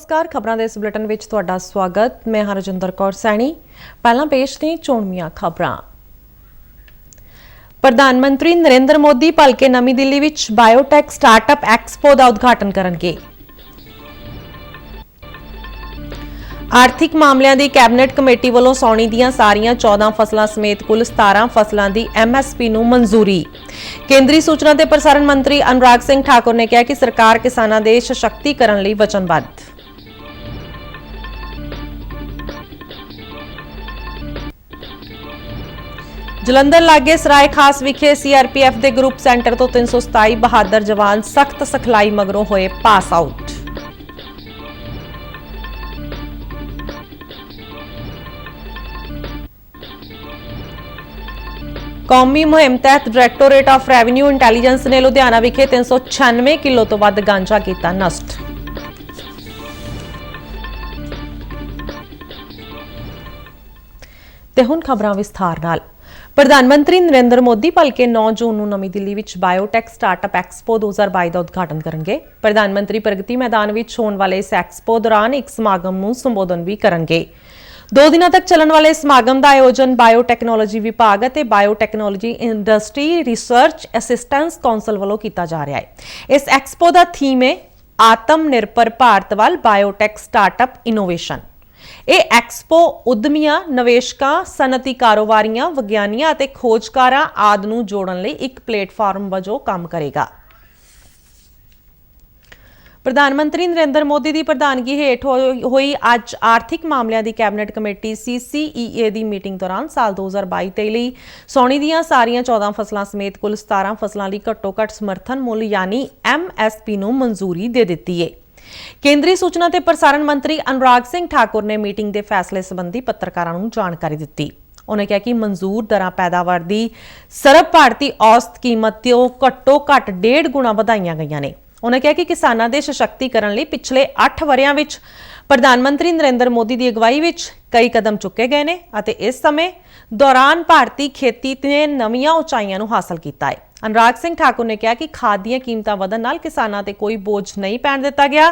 नमस्कार खबरों के इस बुलेटिन में तुहाडा स्वागत। मैं हरजिंदर कौर सैनी। पहला पेश ने चोणवीआं खबरां। प्रधानमंत्री नरेंद्र मोदी भलके नवी दिल्ली विच बायोटेक स्टार्टअप एक्सपो का उद्घाटन करेंगे। आर्थिक मामलों की कैबिनेट कमेटी वालों सौणी दीआं सारियां 14 फसलों समेत कुल 17 फसलों की MSP नूं मंजूरी। केंद्रीय सूचना ते प्रसारण मंत्री अनुराग सिंह ठाकुर ने कहा कि सरकार किसानों के सशक्तिकरण लई वचनबद्ध। जलंधर लागे सराय खास विखे CRPF के ग्रुप सेंटर तो 327 बहादुर जवान सख्त सिखलाई मगरों होए पास आउट। कौमी मुहिम तहत डायरैक्टोरेट ऑफ रेवन्यू इंटैलीजेंस ने लुधियाना विखे 396 किलो तो वध गांजा किया नष्ट। ते हुण खबरां विस्तार नाल। प्रधानमंत्री नरेंद्र मोदी भलके 9 जून नूं नवी दिल्ली विच बायोटेक स्टार्टअप एक्सपो 2022 का उद्घाटन करेंगे। प्रधानमंत्री प्रगति मैदान विच होने वाले इस एक्सपो दौरान एक समागम नूं संबोधन भी करेंगे। 2 दिनों तक चलने वाले समागम का आयोजन बायोटैक्नोलॉजी विभाग और biotechnology industry research assistance council वालों किया जा रहा है। इस एक्सपो का थीम है आत्मनिर्भर भारत वाल बायोटेक स्टार्टअप इनोवेशन। यह एक्सपो उद्यमियां, निवेशकां, सनअती कारोबारियां, विग्यानियां ते खोजकारां आदि नूं जोड़न लई एक प्लेटफॉर्म वजों काम करेगा। प्रधानमंत्री नरेंद्र मोदी की प्रधानगी हेठ हुई अज आर्थिक मामलों की कैबिनेट कमेटी CCEA की मीटिंग दौरान साल 2022-23 लई सौणी दीआं सारियां 14 फसलों समेत कुल 17 फसलों की घट्टो घट्ट समर्थन मुल यानी MSP नूं मंजूरी दे दित्ती है। केंद्रीय सूचना ते प्रसारण मंत्री अनुराग सिंह ठाकुर ने मीटिंग के फैसले संबंधी पत्रकारों को जानकारी दी। उन्होंने कहा कि मंजूर दरां पैदावार की सर्व भारती औसत कीमत तो घट्टो घट्ट 1.5 गुणा वधाईआं गईआं ने। उन्होंने कहा कि किसानों के सशक्तिकरण लई पिछले 8 वरियां विच प्रधानमंत्री नरेंद्र मोदी की अगवाई विच कई कदम चुके गए हैं और इस समय दौरान भारतीय खेती ने नवीं उचाइयां हासिल किया है। अनुराग सिंह ठाकुर ने कहा कि खाद दी कीमतां वधन नाल किसानां ते कोई बोझ नहीं पैण दिता गया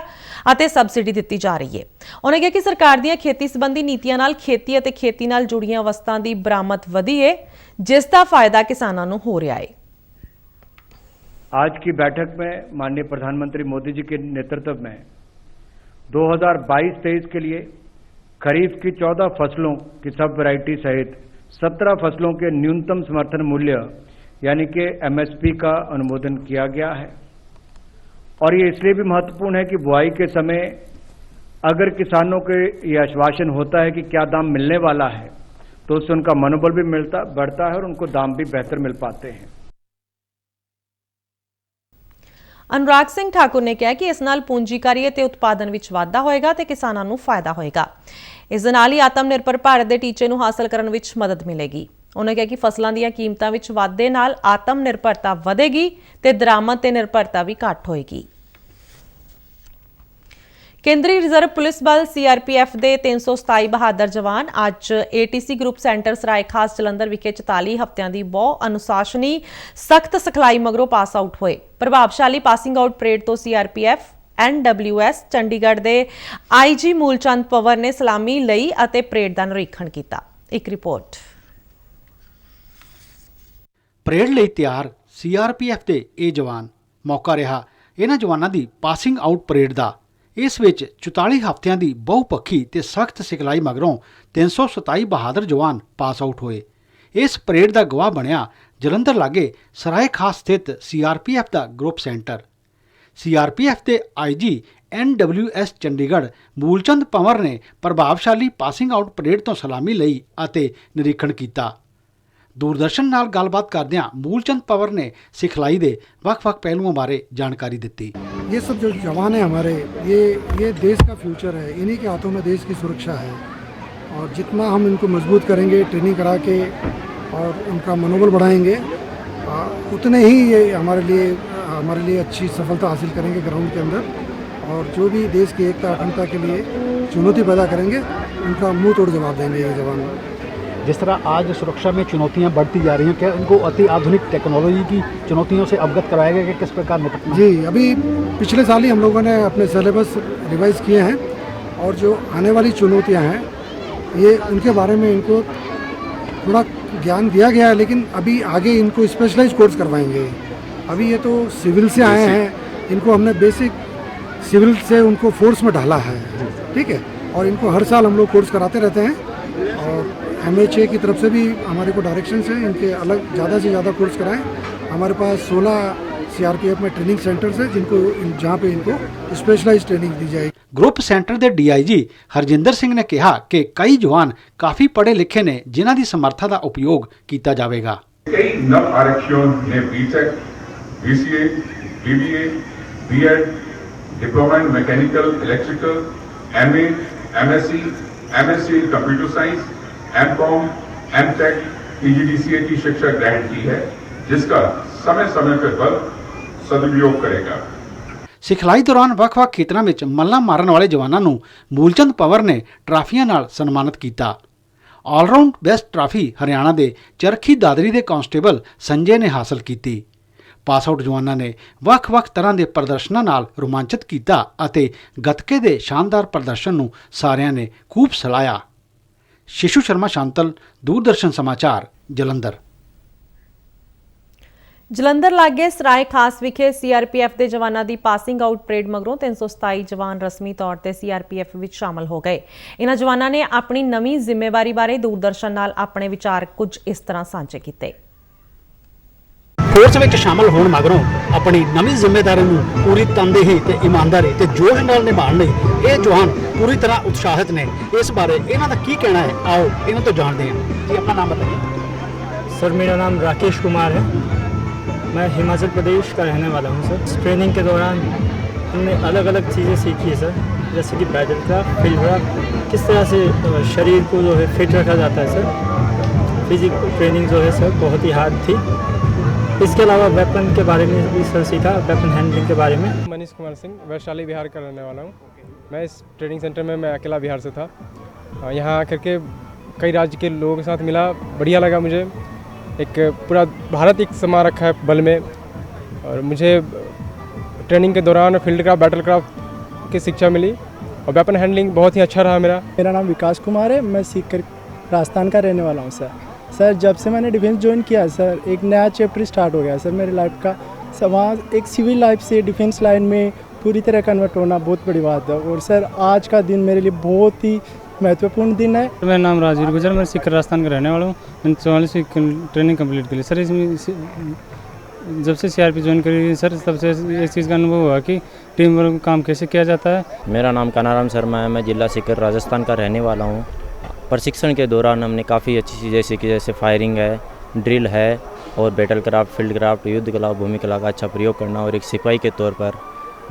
और सबसिडी दी जा रही है। उन्होंने कहा कि सरकार दी खेती संबंधी नीतियां नाल खेती और खेती नाल जुड़ियां वस्तां दी बरामद वधी है, जिसका फायदा किसानां नूं हो रहा है। आज की बैठक में माननीय प्रधानमंत्री मोदी जी के नेतृत्व में 2022-23 के लिए खरीफ की 14 फसलों की सब वैरायटी सहित 17 फसलों के न्यूनतम समर्थन मूल्य यानी कि MSP का अनुमोदन किया गया है। और ये इसलिए भी महत्वपूर्ण है कि बुआई के समय अगर किसानों के ये आश्वासन होता है कि क्या दाम मिलने वाला है तो उससे उनका मनोबल भी बढ़ता है और उनको दाम भी बेहतर मिल पाते हैं। अनुराग सिंह ठाकुर ने कहा कि इस नाल पूंजीकारी ते उत्पादन विच वाधा होएगा ते किसानां नूं फायदा होएगा। इस दे नाल ही आत्मनिर्भर भारत के टीचे नूं हासिल करन विच मदद मिलेगी। उन्होंने कहा कि फसलों दी कीमतां विच वाधे नाल आत्मनिर्भरता वधेगी ते दरामद ते निर्भरता भी घट होएगी। केंद्रीय रिजर्व पुलिस बल CRPF के 327 बहादुर जवान अज ATC ग्रुप सेंटर सराय खास जलंधर विखे 44 हफ्तियां की बहु अनुशासनी सख्त सिखलाई मगरों पास आउट होए। प्रभावशाली पासिंग आउट परेड तो CRPF NWS चंडीगढ़ के IG मूलचंद पवर ने सलामी लई अते परेड का निरीक्षण किया। एक रिपोर्ट। परेड लई तैयार CRPF के ये जवान मौका रहा इन्हां जवानों की पासिंग आउट परेड का। इस विच 44 हफ्तियां की बहुपक्षी ते सख्त सिखलाई मगरों 327 बहादुर जवान पास आउट होए। इस परेड का गवाह बनया जलंधर लागे सराय खास स्थित CRPF का ग्रुप सेंटर। CRPF के IG NWS चंडीगढ़ मूलचंद पंवर ने प्रभावशाली पासिंग आउट परेड तो सलामी लई अते निरीक्षण किया। दूरदर्शन नाल गलबात करदियां मूलचंद पंवर ने सिखलाई दे वख-वख पहलुओं बारे जानकारी दी। ये सब जो जवान है हमारे, ये देश का फ्यूचर है, इन्हीं के हाथों में देश की सुरक्षा है। और जितना हम इनको मजबूत करेंगे ट्रेनिंग करा के और उनका मनोबल बढ़ाएंगे, उतने ही ये हमारे लिए अच्छी सफलता हासिल करेंगे ग्राउंड के अंदर। और जो भी देश की एकता अखंडता के लिए चुनौती पैदा करेंगे उनका मुंह तोड़ जवाब देंगे ये जवान। जिस तरह आज सुरक्षा में चुनौतियां बढ़ती जा रही हैं, क्या इनको अति आधुनिक टेक्नोलॉजी की चुनौतियों से अवगत कराया गया कि किस प्रकार निपटना? जी, अभी पिछले साल ही हम लोगों ने अपने सिलेबस रिवाइज किए हैं और जो आने वाली चुनौतियां हैं ये उनके बारे में इनको थोड़ा ज्ञान दिया गया है, लेकिन अभी आगे इनको स्पेशलाइज कोर्स करवाएंगे। अभी ये तो सिविल से आए हैं, इनको हमने बेसिक सिविल से उनको फोर्स में डाला है, ठीक है। और इनको हर साल हम लोग कोर्स कराते रहते हैं और MHA की तरफ से भी हमारे को डायरेक्शन है इनके अलग ज़्यादा से ज़्यादा कोर्स कराएं। हमारे पास 16 CRPF में ट्रेनिंग सेंटर्स है जहाँ पे इनको स्पेशलाइज ट्रेनिंग दी जाएगी। ਗਰੁੱਪ ਸੈਂਟਰ ਦੇ DIG ਹਰਜਿੰਦਰ ਸਿੰਘ ਨੇ ਕਿਹਾ ਕਿ ਕਈ ਜਵਾਨ ਕਾਫੀ ਪੜ੍ਹੇ ਲਿਖੇ ਨੇ ਜਿਨ੍ਹਾਂ ਦੀ ਸਮਰੱਥਾ ਦਾ ਉਪਯੋਗ ਕੀਤਾ ਜਾਵੇਗਾ। कई नव आरक्षियों ने BTech, BCA, BBA, B.Ed, diploma in mechanical electrical, MA, MSc, MSc computer science, MCOM, MTech, PGDCA की शिक्षा ग्रहण की है, जिसका समय समय पर बल सदुपयोग करेगा। ਸਿਖਲਾਈ ਦੌਰਾਨ ਵੱਖ-ਵੱਖ ਖੇਤਰਾਂ ਵਿੱਚ ਮੱਲਾਂ ਮਾਰਨ ਵਾਲੇ ਜਵਾਨਾਂ ਨੂੰ ਮੂਲਚੰਦ ਪਵਰ ਨੇ ਟਰਾਫੀਆਂ ਨਾਲ ਸਨਮਾਨਿਤ ਕੀਤਾ। ਆਲਰਾਊਂਡ ਬੈਸਟ ਟਰਾਫੀ ਹਰਿਆਣਾ ਦੇ ਚਰਖੀ ਦਾਦਰੀ ਦੇ ਕਾਂਸਟੇਬਲ ਸੰਜੇ ਨੇ ਹਾਸਲ ਕੀਤੀ। ਪਾਸ ਆਊਟ ਜਵਾਨਾਂ ਨੇ ਵੱਖ-ਵੱਖ ਤਰ੍ਹਾਂ ਦੇ ਪ੍ਰਦਰਸ਼ਨਾਂ ਨਾਲ ਰੋਮਾਂਚਿਤ ਕੀਤਾ ਅਤੇ ਗੱਤਕੇ ਦੇ ਸ਼ਾਨਦਾਰ ਪ੍ਰਦਰਸ਼ਨ ਨੂੰ ਸਾਰਿਆਂ ਨੇ ਖੂਬ ਸਲਾਹਿਆ। ਸ਼ਿਸ਼ੂ ਸ਼ਰਮਾ ਸ਼ਾਂਤਲ, ਦੂਰਦਰਸ਼ਨ ਸਮਾਚਾਰ, ਜਲੰਧਰ। ਜਲੰਧਰ ਲਾਗੇ ਸਰਾਏ ਖਾਸ ਵਿਖੇ CRPF ਦੇ ਜਵਾਨਾਂ ਦੀ ਪਾਸਿੰਗ ਆਊਟ ਪਰੇਡ ਮਗਰੋਂ 327 ਜਵਾਨ ਰਸਮੀ ਤੌਰ ਤੇ CRPF ਵਿੱਚ ਸ਼ਾਮਲ ਹੋ ਗਏ। ਇਹਨਾਂ ਜਵਾਨਾਂ ਨੇ ਆਪਣੀ ਨਵੀਂ ਜ਼ਿੰਮੇਵਾਰੀ ਬਾਰੇ ਦੂਰਦਰਸ਼ਨ ਨਾਲ ਆਪਣੇ ਵਿਚਾਰ ਕੁਝ ਇਸ ਤਰ੍ਹਾਂ ਸਾਂਝੇ ਕੀਤੇ। ਫੋਰਸ ਵਿੱਚ ਸ਼ਾਮਲ ਹੋਣ ਮਗਰੋਂ ਆਪਣੀ ਨਵੀਂ ਜ਼ਿੰਮੇਵਾਰੀ ਨੂੰ ਪੂਰੀ ਤਨਦੇਹੀ ਤੇ ਇਮਾਨਦਾਰੀ ਤੇ ਜੋਸ਼ ਨਾਲ ਨਿਭਾਉਣ ਲਈ ਇਹ ਜਵਾਨ ਪੂਰੀ ਤਰ੍ਹਾਂ ਉਤਸ਼ਾਹਿਤ ਨੇ। ਇਸ ਬਾਰੇ ਇਹਨਾਂ ਦਾ ਕੀ ਕਹਿਣਾ ਹੈ, ਆਓ ਇਹਨਾਂ ਤੋਂ ਜਾਣਦੇ ਹਾਂ। ਜੀ ਆਪਣਾ ਨਾਮ बताइए। सर मेरा नाम राकेश कुमार है, मैं हिमाचल प्रदेश का रहने वाला हूँ। सर ट्रेनिंग के दौरान हमने अलग अलग चीज़ें सीखी है सर, जैसे कि बैटल क्राफ्ट, फील्ड क्राफ्ट, किस तरह से शरीर को जो है फिट रखा जाता है सर। फिजिकल ट्रेनिंग जो है सर बहुत ही हार्ड थी। इसके अलावा वेपन के बारे में भी सर सीखा, वेपन हैंडलिंग के बारे में। मनीष कुमार सिंह, वैशाली बिहार का रहने वाला हूँ। मैं इस ट्रेनिंग सेंटर में मैं अकेला बिहार से था। यहाँ आकर के कई राज्य के लोगों के साथ मिला, बढ़िया लगा मुझे। एक पूरा भारत एक समा रखा है बल में, और मुझे ट्रेनिंग के दौरान फील्ड क्राफ्ट, बैटल क्राफ्ट की शिक्षा मिली और वेपन हैंडलिंग बहुत ही अच्छा रहा मेरा। मेरा नाम विकास कुमार है, मैं सीख कर राजस्थान का रहने वाला हूँ सर। सर जब से मैंने डिफेंस ज्वाइन किया सर, एक नया चैप्टर स्टार्ट हो गया सर मेरी लाइफ का। सर वहाँ एक सिविल लाइफ से डिफेंस लाइन में पूरी तरह कन्वर्ट होना बहुत बड़ी बात है, और सर आज का दिन मेरे लिए बहुत ही महत्वपूर्ण दिन है। मेरा नाम राजवीर गुजर, मैं सिख राजस्थान का रहने वाला हूँ। मैंने 44वीं ट्रेनिंग कंप्लीट की सर। इसमें जब से CRP ज्वाइन करी सर, तब से एक चीज़ का अनुभव हुआ कि टीम वर्क काम कैसे किया जाता है। मेरा नाम कानाराम शर्मा है, मैं जिला सीकर राजस्थान का रहने वाला हूँ। प्रशिक्षण के दौरान हमने काफ़ी अच्छी चीज़ें सीखी, जैसे फायरिंग है, ड्रिल है और बैटल क्राफ्ट, फील्ड क्राफ्ट, युद्ध कला, भूमि कला का अच्छा प्रयोग करना, और एक सिपाही के तौर पर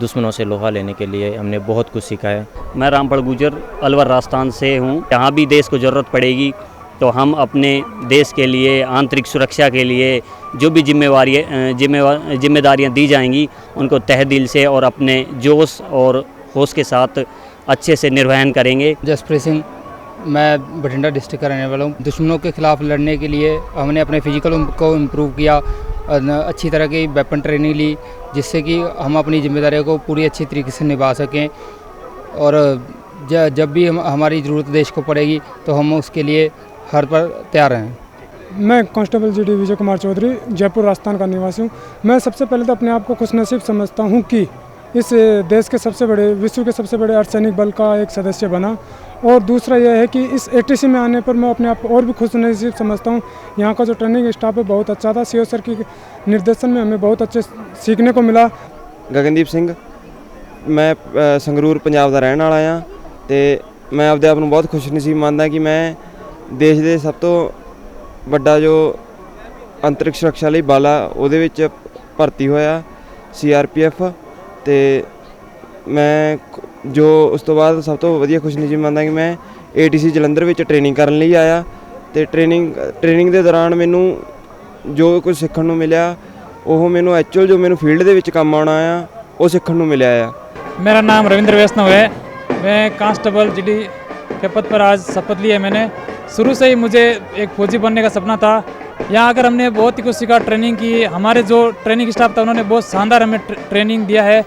दुश्मनों से लोहा लेने के लिए हमने बहुत कुछ सीखा है। मैं रामपुर गुजर अलवर राजस्थान से हूँ। यहाँ भी देश को ज़रूरत पड़ेगी तो हम अपने देश के लिए, आंतरिक सुरक्षा के लिए जो भी जिम्मेदारियाँ दी जाएंगी उनको तहे दिल से और अपने जोश और होश के साथ अच्छे से निर्वहन करेंगे। जसप्रीत सिंह, मैं बठिंडा डिस्ट्रिक्ट का रहने वाला हूँ। दुश्मनों के खिलाफ लड़ने के लिए हमने अपने फिजिकल को इम्प्रूव किया, अच्छी तरह की वेपन ट्रेनिंग ली, जिससे कि हम अपनी जिम्मेदारियों को पूरी अच्छी तरीके से निभा सकें, और जब भी हमारी ज़रूरत देश को पड़ेगी तो हम उसके लिए हर पर तैयार हैं। मैं कांस्टेबल GD विजय कुमार चौधरी, जयपुर राजस्थान का निवासी हूँ। मैं सबसे पहले तो अपने आप को खुशनसीब समझता हूँ कि इस देश के सबसे बड़े, विश्व के सबसे बड़े अर्धसैनिक बल का एक सदस्य बना, और दूसरा यह है कि इस ATC में आने पर मैं अपने आप को और भी खुशनसीब समझता हूँ। यहाँ का जो ट्रेनिंग स्टाफ है बहुत अच्छा था। CO सर के निर्देशन में हमें बहुत अच्छे सीखने को मिला। गगनदीप सिंह, मैं संगरूर पंजाब का रहने वाला हाँ, तो मैं आपदे आप नूं बहुत खुशनसीब मानदा कि मैं देश के सब तो वड्डा जो अंतरिक सुरक्षा लई बल आ उहदे विच भर्ती होया CRPF, तो मैं जो उस तो बाद सब तो वधिया खुशनसीब मानदा कि मैं ATC जलंधर विच ट्रेनिंग करन लई आया, तो ट्रेनिंग के दौरान मैनू जो कुछ सीखण नूं मिलिया ਉਹ ਮੈਨੂੰ ਐਕਚੁਅਲ जो मैनू फील्ड ਦੇ ਵਿੱਚ ਕੰਮ ਆਉਣਾ ਆ ਉਹ ਸਿੱਖਣ ਨੂੰ ਮਿਲਿਆ ਆ। मेरा नाम रविंद्र वैष्णव है, मैं कांस्टेबल GD के पद पर आज शपथ ली है। मैंने शुरू से ही मुझे एक फौजी बनने का सपना था। यहाँ आकर हमने बहुत ही कुछ सीखा, ट्रेनिंग की। हमारे जो ट्रेनिंग स्टाफ था उन्होंने बहुत शानदार हमें ट्रेनिंग दिया है,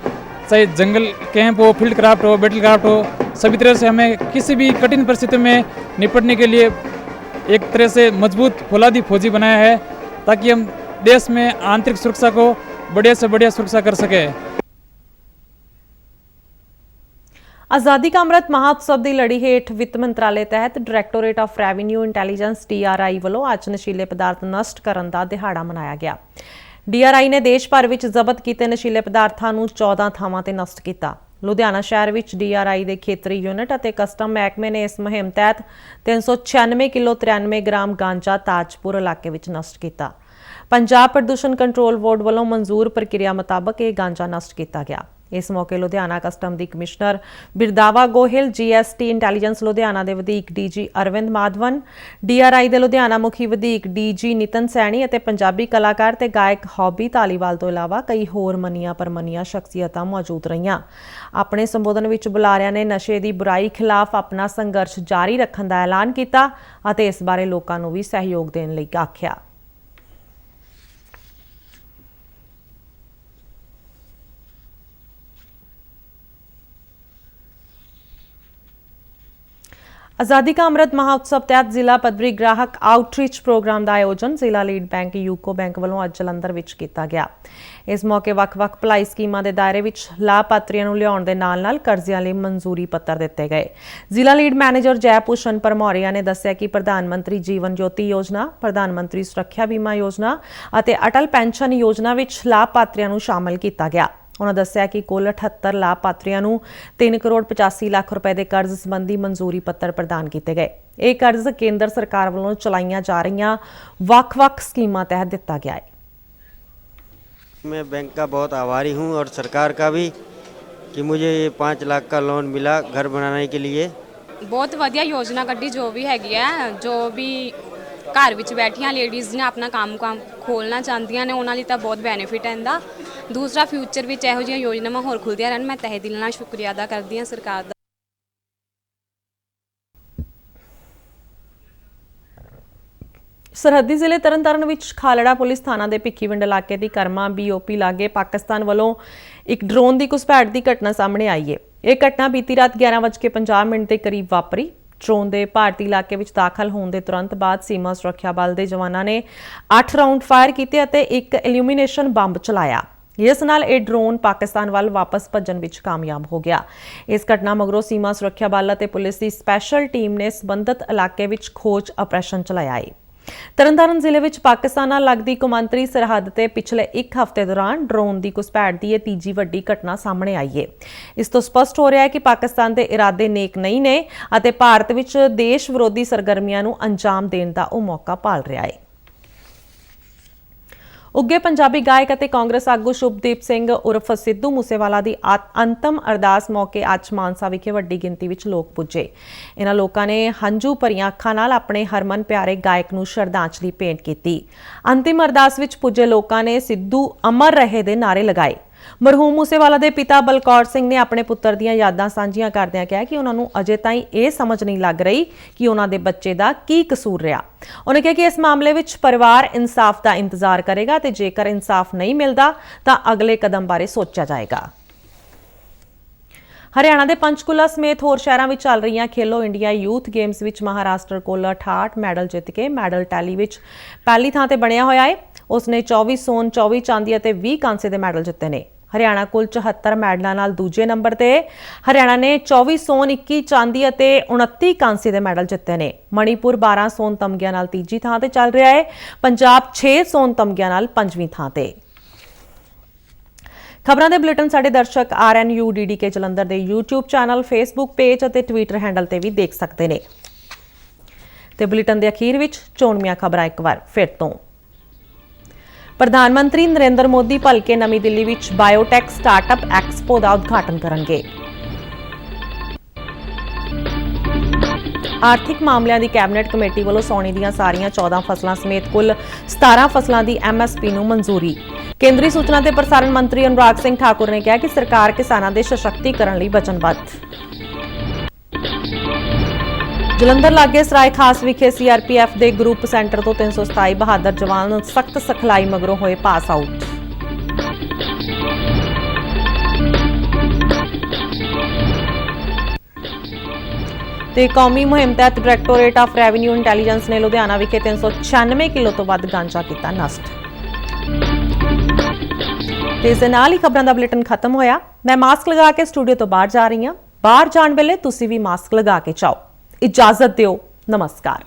चाहे जंगल कैंप हो, फील्ड क्राफ्ट हो, बैटल क्राफ्ट हो, सभी तरह से हमें किसी भी कठिन परिस्थिति में निपटने के लिए एक तरह से मजबूत फौलादी फौजी बनाया है, ताकि हम देश में आंतरिक सुरक्षा को बढ़िया से बढ़िया सुरक्षा कर सके। आज़ादी का अमृत महोत्सव की लड़ी हेठ वित्त मंत्रालय तहत डायरैक्टोरेट ऑफ रेवन्यू इंटैलीजेंस DRI ਵੱਲੋਂ ਅੱਜ ਨਸ਼ੀਲੇ ਪਦਾਰਥ ਨਸ਼ਟ ਕਰਨ ਦਾ ਦਿਹਾੜਾ ਮਨਾਇਆ ਗਿਆ। DRI ਨੇ ਦੇਸ਼ ਭਰ ਵਿੱਚ ਜ਼ਬਤ ਕੀਤੇ ਨਸ਼ੀਲੇ ਪਦਾਰਥਾਂ ਨੂੰ 14 ਥਾਵਾਂ ਤੇ ਨਸ਼ਟ ਕੀਤਾ। ਲੁਧਿਆਣਾ ਸ਼ਹਿਰ ਵਿੱਚ DRI ਦੇ ਖੇਤਰੀ ਯੂਨਿਟ ਅਤੇ ਕਸਟਮ ਮਹਿਕਮੇ ਨੇ ਇਸ ਮੁਹਿੰਮ ਤਹਿਤ 396 ਕਿਲੋ 93 ਗ੍ਰਾਮ ਗਾਂਜਾ ਤਾਜਪੁਰ ਇਲਾਕੇ ਵਿੱਚ ਨਸ਼ਟ ਕੀਤਾ। ਪੰਜਾਬ ਪ੍ਰਦੂਸ਼ਣ ਕੰਟਰੋਲ ਬੋਰਡ ਵੱਲੋਂ ਮਨਜ਼ੂਰ ਪ੍ਰਕਿਰਿਆ ਮੁਤਾਬਕ ਇਹ ਗਾਂਜਾ ਨਸ਼ਟ ਕੀਤਾ ਗਿਆ। ਇਸ ਮੌਕੇ ਲੁਧਿਆਣਾ ਕਸਟਮ ਦੀ ਕਮਿਸ਼ਨਰ ਬਿਰਦਾਵਾ ਗੋਹਿਲ, GST ਇੰਟੈਲੀਜੈਂਸ ਲੁਧਿਆਣਾ ਦੇ ਵਧੀਕ DG ਅਰਵਿੰਦ ਮਾਧਵਨ, DRI ਦੇ ਲੁਧਿਆਣਾ ਮੁਖੀ ਵਧੀਕ DG ਨਿਤਨ ਸੈਣੀ ਅਤੇ ਪੰਜਾਬੀ ਕਲਾਕਾਰ ਤੇ ਗਾਇਕ ਹੌਬੀ ਧਾਲੀਵਾਲ ਤੋਂ ਇਲਾਵਾ ਕਈ ਹੋਰ ਮੰਨੀਆਂ ਪਰਮੰਨੀਆਂ ਸ਼ਖਸੀਅਤਾਂ ਮੌਜੂਦ ਰਹੀਆਂ। ਆਪਣੇ ਸੰਬੋਧਨ ਵਿੱਚ ਬੁਲਾਰਿਆਂ ਨੇ ਨਸ਼ੇ ਦੀ ਬੁਰਾਈ ਖਿਲਾਫ ਆਪਣਾ ਸੰਘਰਸ਼ ਜਾਰੀ ਰੱਖਣ ਦਾ ਐਲਾਨ ਕੀਤਾ ਅਤੇ ਇਸ ਬਾਰੇ ਲੋਕਾਂ ਨੂੰ ਵੀ ਸਹਿਯੋਗ ਦੇਣ ਲਈ ਆਖਿਆ। आज़ादी का अमृत महोत्सव तहत जिला पद्धरी ग्राहक आउटरीच प्रोग्राम का आयोजन जिला लीड बैंक यूको बैंक वालों अज जलंधर विच कीता गया। इस मौके ਵੱਖ-ਵੱਖ भलाई स्कीमां के दायरे विच लाभार्थियों नूं लियाउण दे नाल-नाल कर्जिਆਂ ਲਈ मंजूरी पत्र दिते गए। जिला लीड मैनेजर जयभूषण परमौरिया ने दस्सिया कि प्रधानमंत्री जीवन ज्योति योजना, प्रधानमंत्री सुरक्षा बीमा योजना और अटल पेंशन योजना विच लाभार्थियों नूं शामिल किया गया। उन्होंने दस्सिया कि कुल 78 लाभार्थियों नूं 3 करोड़ 85 लाख रुपए के कर्ज संबंधी मंजूरी पत्र प्रदान किए गए। ये कर्ज केंद्र सरकार वालों चलाईयां जा रही ਵੱਖ-ਵੱਖ स्कीमां तहत दिता गया है। मैं बैंक का बहुत आभारी हूं और सरकार का भी कि मुझे ये 5 लाख का लोन मिला घर बनाने के लिए। बहुत वधिया योजना कड्डी जो भी हैगी है, जो भी घर विच बैठिया लेडीज़ ने अपना काम खोलना चाहदियां ने उन्हां लई तां बहुत बेनीफिट है इहदा। दूसरा फ्यूचर विच इहो जिहियां योजनावां होर खुलदियां रहन। मैं तहे दिल नाल शुक्रिया अदा करदी हां सरकार दा। सरहदी जिले तरनताਰਨ ਵਿੱਚ ਖਾਲੜਾ ਪੁਲਿਸ ਥਾਣਾ ਦੇ ਭਿੱਖੀਵਿੰਡ ਇਲਾਕੇ ਦੀ ਕਰਮਾ BOP ਲਾਗੇ ਪਾਕਿਸਤਾਨ ਵੱਲੋਂ ਇੱਕ ਡਰੋਨ ਦੀ ਘੁਸਪੈਠ ਦੀ ਘਟਨਾ ਸਾਹਮਣੇ ਆਈ ਹੈ। ਇਹ ਘਟਨਾ ਬੀਤੀ ਰਾਤ 11:50 ਦੇ ਕਰੀਬ ਵਾਪਰੀ। ਡਰੋਨ ਦੇ ਭਾਰਤੀ ਇਲਾਕੇ ਵਿੱਚ ਦਾਖਲ ਹੋਣ ਦੇ ਤੁਰੰਤ ਬਾਅਦ ਸੀਮਾ ਸੁਰੱਖਿਆ ਬਲ ਦੇ ਜਵਾਨਾਂ ਨੇ 8 ਰਾਉਂਡ ਫਾਇਰ ਕੀਤੇ ਅਤੇ ਇੱਕ ਇਲੂਮੀਨੇਸ਼ਨ ਬੰਬ ਚਲਾਇਆ। ਇਸ ਨਾਲ ਇਹ ਡਰੋਨ ਪਾਕਿਸਤਾਨ ਵੱਲ ਵਾਪਸ ਭੱਜਣ ਵਿੱਚ ਕਾਮਯਾਬ ਹੋ ਗਿਆ। ਇਸ ਘਟਨਾ ਮਗਰੋਂ ਸੀਮਾ ਸੁਰੱਖਿਆ ਬਲ ਅਤੇ ਪੁਲਿਸ ਦੀ ਸਪੈਸ਼ਲ ਟੀਮ ਨੇ ਸੰਬੰਧਿਤ ਇਲਾਕੇ ਵਿੱਚ ਖੋਜ ਆਪਰੇਸ਼ਨ ਚਲਾਇਆ ਹੈ। ਤਰਨਤਾਰਨ ਜ਼ਿਲ੍ਹੇ ਵਿੱਚ ਪਾਕਿਸਤਾਨ ਨਾਲ ਲੱਗਦੀ ਕੌਮਾਂਤਰੀ ਸਰਹੱਦ ਤੇ ਪਿਛਲੇ ਇੱਕ ਹਫ਼ਤੇ ਦੌਰਾਨ ਡਰੋਨ ਦੀ ਘੁਸਪੈਠ ਦੀ ਇਹ ਤੀਜੀ ਵੱਡੀ ਘਟਨਾ ਸਾਹਮਣੇ ਆਈ ਹੈ। ਇਸ ਤੋਂ ਸਪਸ਼ਟ ਹੋ ਰਿਹਾ ਹੈ ਕਿ ਪਾਕਿਸਤਾਨ ਦੇ ਇਰਾਦੇ ਨੇਕ ਨਹੀਂ ਨੇ ਅਤੇ ਭਾਰਤ ਵਿੱਚ ਦੇਸ਼ ਵਿਰੋਧੀ ਸਰਗਰਮੀਆਂ ਨੂੰ ਅੰਜਾਮ ਦੇਣ ਦਾ ਉਹ ਮੌਕਾ ਭਾਲ ਰਿਹਾ ਹੈ। ਉੱਗੇ ਪੰਜਾਬੀ ਗਾਇਕ ਅਤੇ ਕਾਂਗਰਸ ਆਗੂ ਸ਼ੁਭਦੀਪ ਸਿੰਘ ਉਰਫ ਸਿੱਧੂ ਮੂਸੇਵਾਲਾ ਦੀ ਅੰਤਮ ਅਰਦਾਸ ਮੌਕੇ ਅੱਜ ਮਾਨਸਾ ਵਿਖੇ ਵੱਡੀ ਗਿਣਤੀ ਵਿੱਚ ਲੋਕ ਪੁੱਜੇ। ਇਹਨਾਂ ਲੋਕਾਂ ਨੇ ਹੰਝੂ ਭਰੀਆਂ ਅੱਖਾਂ ਨਾਲ ਆਪਣੇ ਹਰਮਨ ਪਿਆਰੇ ਗਾਇਕ ਨੂੰ ਸ਼ਰਧਾਂਜਲੀ ਭੇਂਟ ਕੀਤੀ। ਅੰਤਿਮ ਅਰਦਾਸ ਵਿੱਚ ਪੁੱਜੇ ਲੋਕਾਂ ਨੇ ਸਿੱਧੂ ਅਮਰ ਰਹੇ ਦੇ ਨਾਅਰੇ ਲਗਾਏ। ਮਰਹੂਮ ਮੂਸੇਵਾਲਾ ਦੇ ਪਿਤਾ ਬਲਕੌਰ ਸਿੰਘ ਨੇ ਆਪਣੇ ਪੁੱਤਰ ਦੀਆਂ ਯਾਦਾਂ ਸਾਂਝੀਆਂ ਕਰਦਿਆਂ ਕਿਹਾ ਕਿ ਉਹਨਾਂ ਨੂੰ ਅਜੇ ਤਾਈਂ ਇਹ ਸਮਝ ਨਹੀਂ ਲੱਗ ਰਹੀ ਕਿ ਉਹਨਾਂ ਦੇ ਬੱਚੇ ਦਾ ਕੀ ਕਸੂਰ ਰਿਹਾ। ਉਹਨੇ ਕਿਹਾ ਕਿ ਇਸ ਮਾਮਲੇ ਵਿੱਚ ਪਰਿਵਾਰ ਇਨਸਾਫ ਦਾ ਇੰਤਜ਼ਾਰ ਕਰੇਗਾ ਤੇ ਜੇਕਰ ਇਨਸਾਫ ਨਹੀਂ ਮਿਲਦਾ ਤਾਂ ਅਗਲੇ ਕਦਮ ਬਾਰੇ ਸੋਚਿਆ ਜਾਏਗਾ। ਹਰਿਆਣਾ ਦੇ ਪੰਚਕੂਲਾ ਸਮੇਤ ਹੋਰ ਸ਼ਹਿਰਾਂ ਵਿੱਚ ਚੱਲ ਰਹੀਆਂ ਖੇਲੋ ਇੰਡੀਆ ਯੂਥ ਗੇਮਸ ਵਿੱਚ ਮਹਾਰਾਸ਼ਟਰ ਕੋਲ 68 ਮੈਡਲ ਜਿੱਤ ਕੇ ਮੈਡਲ ਟੈਲੀ ਵਿੱਚ ਪਹਿਲੀ ਥਾਂ ਤੇ ਬਣਿਆ ਹੋਇਆ ਹੈ। ਉਸਨੇ 24 ਸੋਨ, 24 ਚਾਂਦੀ ਅਤੇ 20 ਕਾਂਸੇ ਦੇ ਮੈਡਲ ਜਿੱਤੇ ਨੇ। ਹਰਿਆਣਾ ਕੁੱਲ 74 ਮੈਡਲਾਂ ਨਾਲ ਦੂਜੇ ਨੰਬਰ ਤੇ। ਹਰਿਆਣਾ ਨੇ 24 ਸੋਨ, 21 ਚਾਂਦੀ ਅਤੇ 29 ਕਾਂਸੇ ਦੇ ਮੈਡਲ ਜਿੱਤੇ ਨੇ। ਮਣੀਪੁਰ 12 ਸੋਨ ਤਮਗਿਆਂ ਨਾਲ ਤੀਜੀ ਥਾਂ ਤੇ ਚੱਲ ਰਿਹਾ ਹੈ। ਪੰਜਾਬ 6 ਸੋਨ ਤਮਗਿਆਂ ਨਾਲ 5ਵੀਂ ਥਾਂ ਤੇ। ਖਬਰਾਂ ਦੇ ਬੁਲੇਟਿਨ ਸਾਡੇ ਦਰਸ਼ਕ RNU DDK ਜਲੰਧਰ ਦੇ YouTube ਚੈਨਲ, Facebook ਪੇਜ ਅਤੇ ਟਵਿੱਟਰ ਹੈਂਡਲ ਤੇ ਵੀ ਦੇਖ ਸਕਦੇ ਨੇ। ਤੇ ਬੁਲੇਟਿਨ ਦੇ ਅਖੀਰ ਵਿੱਚ ਚੋਣਵੀਆਂ ਖਬਰਾਂ ਇੱਕ ਵਾਰ ਫਿਰ ਤੋਂ। ਪ੍ਰਧਾਨ ਮੰਤਰੀ ਨਰਿੰਦਰ ਮੋਦੀ ਭਲਕੇ ਨਵੀਂ ਦਿੱਲੀ ਵਿੱਚ ਬਾਇਓਟੈਕ ਸਟਾਰਟਅਪ ਐਕਸਪੋ ਦਾ ਉਦਘਾਟਨ ਕਰਨਗੇ। ਆਰਥਿਕ ਮਾਮਲਿਆਂ ਦੀ ਕੈਬਨਿਟ ਕਮੇਟੀ ਵੱਲੋਂ ਸੌਣੀ ਦੀਆਂ ਸਾਰੀਆਂ 14 ਫਸਲਾਂ ਸਮੇਤ ਕੁੱਲ 17 ਫਸਲਾਂ ਦੀ MSP ਨੂੰ ਮਨਜ਼ੂਰੀ। ਕੇਂਦਰੀ ਸੂਚਨਾ ਤੇ ਪ੍ਰਸਾਰਣ ਮੰਤਰੀ ਅਨੁਰਾਗ ਸਿੰਘ ਠਾਕੁਰ ਨੇ ਕਿਹਾ ਕਿ ਸਰਕਾਰ ਕਿਸਾਨਾਂ ਦੇ ਸਸ਼ਕਤੀਕਰਨ ਲਈ ਵਚਨਬੱਧ। ਜਲੰਧਰ ਲਾਗੇ ਸਰਾਏ ਖਾਸ ਵਿਖੇ CRPF ਦੇ ਗਰੁੱਪ ਸੈਂਟਰ ਤੋਂ 327 ਬਹਾਦਰ ਜਵਾਨ ਸਖਤ ਸਿਖਲਾਈ ਮਗਰੋਂ ਹੋਏ ਪਾਸ ਆਊਟ। ਤੇ ਕੌਮੀ ਮੁਹਿੰਮ ਤਹਿਤ ਡਾਇਰੈਕਟੋਰੇਟ ਆਫ ਰੈਵਨਿਊ ਇੰਟੈਲੀਜੈਂਸ ਨੇ ਲੁਧਿਆਣਾ ਵਿਖੇ 396 ਕਿਲੋ ਤੋਂ ਵੱਧ ਗਾਂਜਾ ਕੀਤਾ ਨਸ਼ਟ। ਤੇ ਇਸ ਦੇ ਨਾਲ ਹੀ ਖਬਰਾਂ ਦਾ ਬੁਲੇਟਿਨ ਖਤਮ ਹੋਇਆ। ਮੈਂ ਮਾਸਕ ਲਗਾ ਕੇ ਸਟੂਡੀਓ ਤੋਂ ਬਾਹਰ ਜਾ ਰਹੀ ਹਾਂ। ਬਾਹਰ ਜਾਣ ਵੇਲੇ ਤੁਸੀਂ ਵੀ ਮਾਸਕ ਲਗਾ ਕੇ ਜਾਓ। ਇਜਾਜ਼ਤ ਦਿਓ। ਨਮਸਕਾਰ।